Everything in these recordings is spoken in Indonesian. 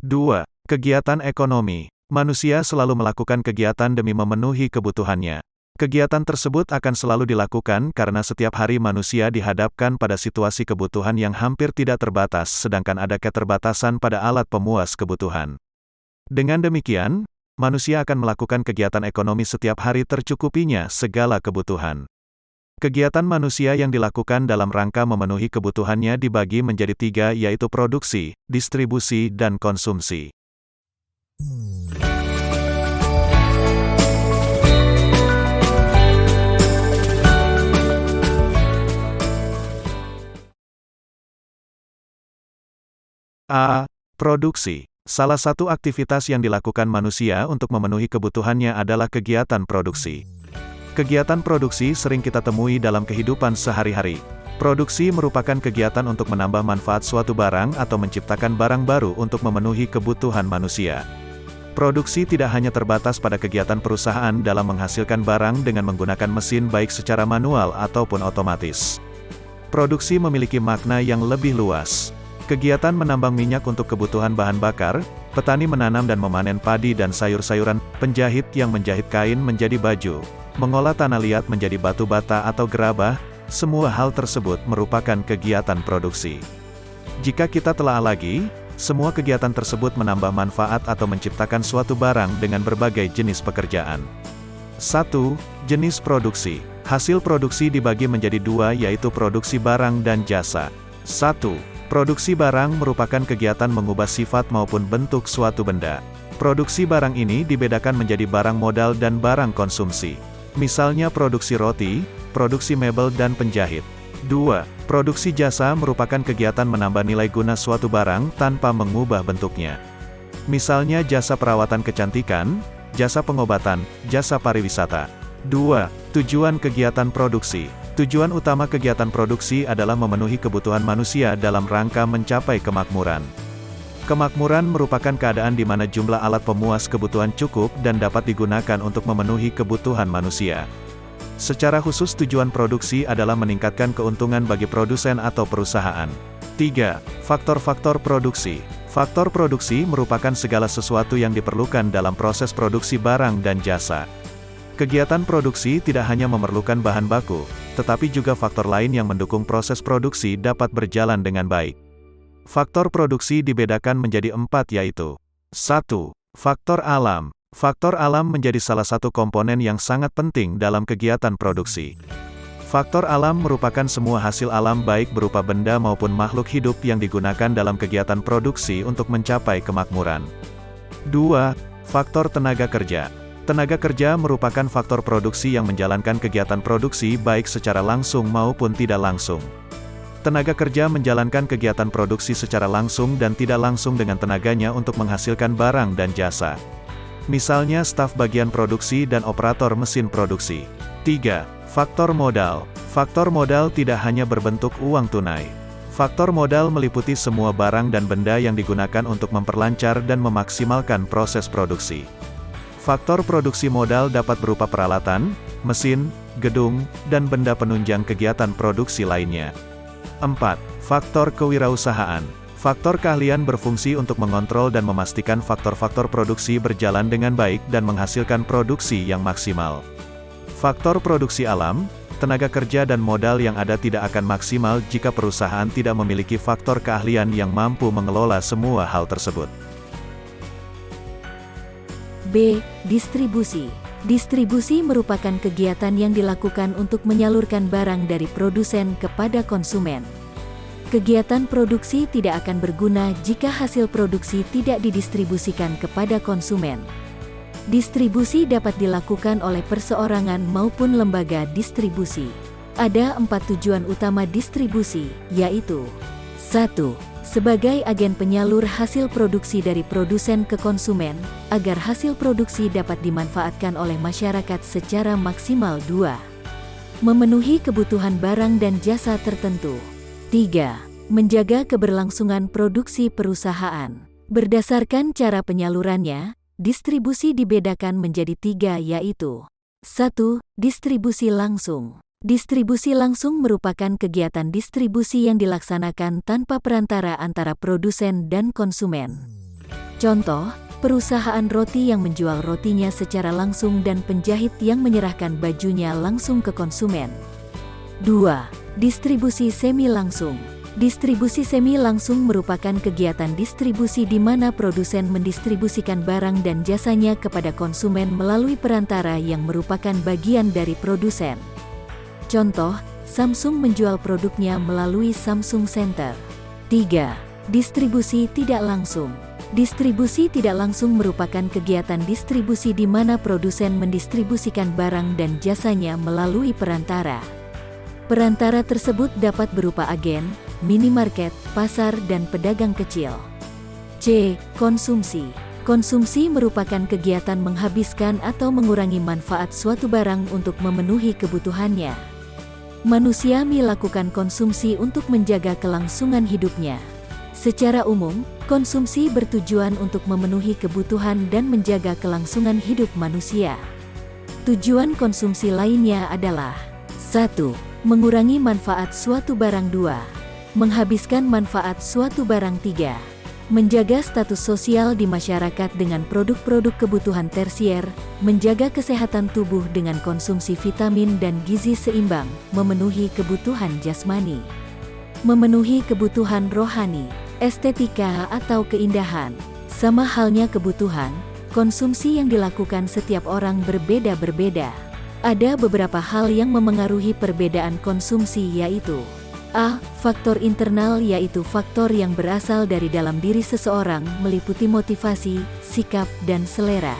2. Kegiatan ekonomi. Manusia selalu melakukan kegiatan demi memenuhi kebutuhannya. Kegiatan tersebut akan selalu dilakukan karena setiap hari manusia dihadapkan pada situasi kebutuhan yang hampir tidak terbatas, sedangkan ada keterbatasan pada alat pemuas kebutuhan. Dengan demikian, manusia akan melakukan kegiatan ekonomi setiap hari tercukupinya segala kebutuhan. Kegiatan manusia yang dilakukan dalam rangka memenuhi kebutuhannya dibagi menjadi 3, yaitu produksi, distribusi, dan konsumsi. A. Produksi. Salah satu aktivitas yang dilakukan manusia untuk memenuhi kebutuhannya adalah kegiatan produksi. Kegiatan produksi sering kita temui dalam kehidupan sehari-hari. Produksi merupakan kegiatan untuk menambah manfaat suatu barang atau menciptakan barang baru untuk memenuhi kebutuhan manusia. Produksi tidak hanya terbatas pada kegiatan perusahaan dalam menghasilkan barang dengan menggunakan mesin baik secara manual ataupun otomatis. Produksi memiliki makna yang lebih luas. Kegiatan menambang minyak untuk kebutuhan bahan bakar, petani menanam dan memanen padi dan sayur-sayuran, penjahit yang menjahit kain menjadi baju, mengolah tanah liat menjadi batu bata atau gerabah, semua hal tersebut merupakan kegiatan produksi. Jika kita telah lagi, semua kegiatan tersebut menambah manfaat atau menciptakan suatu barang dengan berbagai jenis pekerjaan. 1. Jenis produksi. Hasil produksi dibagi menjadi 2, yaitu produksi barang dan jasa. 1. Produksi barang merupakan kegiatan mengubah sifat maupun bentuk suatu benda. Produksi barang ini dibedakan menjadi barang modal dan barang konsumsi. Misalnya produksi roti, produksi mebel dan penjahit. 2. Produksi jasa merupakan kegiatan menambah nilai guna suatu barang tanpa mengubah bentuknya. Misalnya jasa perawatan kecantikan, jasa pengobatan, jasa pariwisata. 2. Tujuan kegiatan produksi. Tujuan utama kegiatan produksi adalah memenuhi kebutuhan manusia dalam rangka mencapai kemakmuran. Kemakmuran merupakan keadaan di mana jumlah alat pemuas kebutuhan cukup dan dapat digunakan untuk memenuhi kebutuhan manusia. Secara khusus tujuan produksi adalah meningkatkan keuntungan bagi produsen atau perusahaan. 3. Faktor-faktor produksi. Faktor produksi merupakan segala sesuatu yang diperlukan dalam proses produksi barang dan jasa. Kegiatan produksi tidak hanya memerlukan bahan baku, tetapi juga faktor lain yang mendukung proses produksi dapat berjalan dengan baik. Faktor produksi dibedakan menjadi 4, yaitu 1. Faktor alam. Faktor alam menjadi salah satu komponen yang sangat penting dalam kegiatan produksi. Faktor alam merupakan semua hasil alam baik berupa benda maupun makhluk hidup yang digunakan dalam kegiatan produksi untuk mencapai kemakmuran. 2. Faktor tenaga kerja. Tenaga kerja merupakan faktor produksi yang menjalankan kegiatan produksi baik secara langsung maupun tidak langsung. Tenaga kerja menjalankan kegiatan produksi secara langsung dan tidak langsung dengan tenaganya untuk menghasilkan barang dan jasa. Misalnya staf bagian produksi dan operator mesin produksi. 3. Faktor modal. Faktor modal tidak hanya berbentuk uang tunai. Faktor modal meliputi semua barang dan benda yang digunakan untuk memperlancar dan memaksimalkan proses produksi. Faktor produksi modal dapat berupa peralatan, mesin, gedung, dan benda penunjang kegiatan produksi lainnya. 4. Faktor kewirausahaan. Faktor keahlian berfungsi untuk mengontrol dan memastikan faktor-faktor produksi berjalan dengan baik dan menghasilkan produksi yang maksimal. Faktor produksi alam, tenaga kerja dan modal yang ada tidak akan maksimal jika perusahaan tidak memiliki faktor keahlian yang mampu mengelola semua hal tersebut. B. Distribusi. Distribusi merupakan kegiatan yang dilakukan untuk menyalurkan barang dari produsen kepada konsumen. Kegiatan produksi tidak akan berguna jika hasil produksi tidak didistribusikan kepada konsumen. Distribusi dapat dilakukan oleh perseorangan maupun lembaga distribusi. Ada 4 tujuan utama distribusi, yaitu 1. Sebagai agen penyalur hasil produksi dari produsen ke konsumen, agar hasil produksi dapat dimanfaatkan oleh masyarakat secara maksimal. 2. Memenuhi kebutuhan barang dan jasa tertentu. 3. Menjaga keberlangsungan produksi perusahaan. Berdasarkan cara penyalurannya, distribusi dibedakan menjadi 3, yaitu 1. Distribusi langsung. Distribusi langsung merupakan kegiatan distribusi yang dilaksanakan tanpa perantara antara produsen dan konsumen. Contoh, perusahaan roti yang menjual rotinya secara langsung dan penjahit yang menyerahkan bajunya langsung ke konsumen. 2. Distribusi semi langsung. Distribusi semi langsung merupakan kegiatan distribusi di mana produsen mendistribusikan barang dan jasanya kepada konsumen melalui perantara yang merupakan bagian dari produsen. Contoh, Samsung menjual produknya melalui Samsung Center. 3. Distribusi tidak langsung. Distribusi tidak langsung merupakan kegiatan distribusi di mana produsen mendistribusikan barang dan jasanya melalui perantara. Perantara tersebut dapat berupa agen, minimarket, pasar, dan pedagang kecil. C. Konsumsi. Konsumsi merupakan kegiatan menghabiskan atau mengurangi manfaat suatu barang untuk memenuhi kebutuhannya. Manusia melakukan konsumsi untuk menjaga kelangsungan hidupnya. Secara umum, konsumsi bertujuan untuk memenuhi kebutuhan dan menjaga kelangsungan hidup manusia. Tujuan konsumsi lainnya adalah 1. Mengurangi manfaat suatu barang. 2. Menghabiskan manfaat suatu barang. 3. Menjaga status sosial di masyarakat dengan produk-produk kebutuhan tersier, menjaga kesehatan tubuh dengan konsumsi vitamin dan gizi seimbang, memenuhi kebutuhan jasmani. Memenuhi kebutuhan rohani, estetika atau keindahan. Sama halnya kebutuhan, konsumsi yang dilakukan setiap orang berbeda-berbeda. Ada beberapa hal yang memengaruhi perbedaan konsumsi yaitu A. Faktor internal yaitu faktor yang berasal dari dalam diri seseorang meliputi motivasi, sikap, dan selera.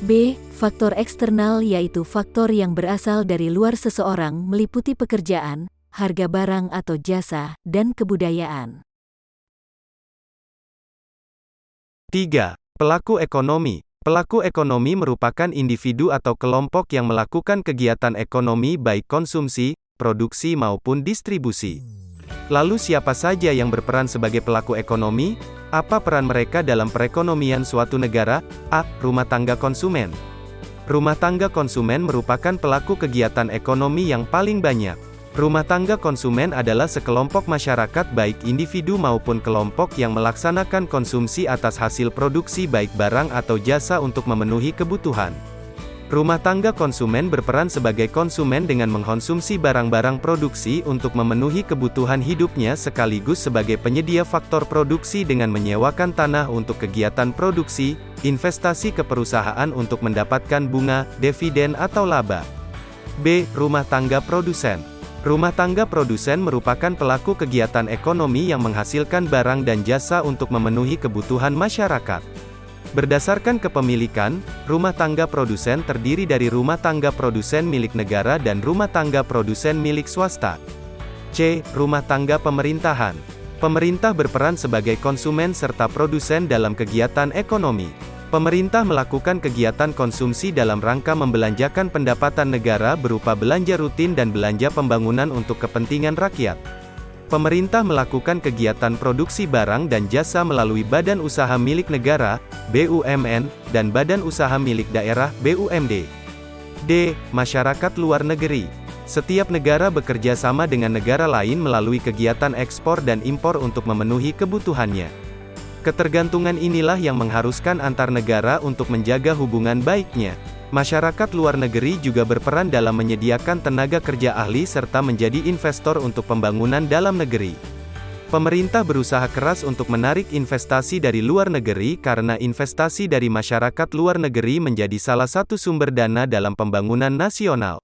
B. Faktor eksternal yaitu faktor yang berasal dari luar seseorang meliputi pekerjaan, harga barang atau jasa, dan kebudayaan. 3. Pelaku ekonomi. Pelaku ekonomi merupakan individu atau kelompok yang melakukan kegiatan ekonomi baik konsumsi, produksi maupun distribusi. Lalu siapa saja yang berperan sebagai pelaku ekonomi? Apa peran mereka dalam perekonomian suatu negara? A. Rumah tangga konsumen. Rumah tangga konsumen merupakan pelaku kegiatan ekonomi yang paling banyak. Rumah tangga konsumen adalah sekelompok masyarakat baik individu maupun kelompok yang melaksanakan konsumsi atas hasil produksi baik barang atau jasa untuk memenuhi kebutuhan. Rumah tangga konsumen berperan sebagai konsumen dengan mengkonsumsi barang-barang produksi untuk memenuhi kebutuhan hidupnya sekaligus sebagai penyedia faktor produksi dengan menyewakan tanah untuk kegiatan produksi, investasi ke perusahaan untuk mendapatkan bunga, dividen atau laba. B. Rumah tangga produsen. Rumah tangga produsen merupakan pelaku kegiatan ekonomi yang menghasilkan barang dan jasa untuk memenuhi kebutuhan masyarakat. Berdasarkan kepemilikan, rumah tangga produsen terdiri dari rumah tangga produsen milik negara dan rumah tangga produsen milik swasta. C. Rumah tangga pemerintahan. Pemerintah berperan sebagai konsumen serta produsen dalam kegiatan ekonomi. Pemerintah melakukan kegiatan konsumsi dalam rangka membelanjakan pendapatan negara berupa belanja rutin dan belanja pembangunan untuk kepentingan rakyat. Pemerintah melakukan kegiatan produksi barang dan jasa melalui badan usaha milik negara, BUMN, dan badan usaha milik daerah, BUMD. D. Masyarakat luar negeri. Setiap negara bekerja sama dengan negara lain melalui kegiatan ekspor dan impor untuk memenuhi kebutuhannya. Ketergantungan inilah yang mengharuskan antar negara untuk menjaga hubungan baiknya. Masyarakat luar negeri juga berperan dalam menyediakan tenaga kerja ahli serta menjadi investor untuk pembangunan dalam negeri. Pemerintah berusaha keras untuk menarik investasi dari luar negeri karena investasi dari masyarakat luar negeri menjadi salah satu sumber dana dalam pembangunan nasional.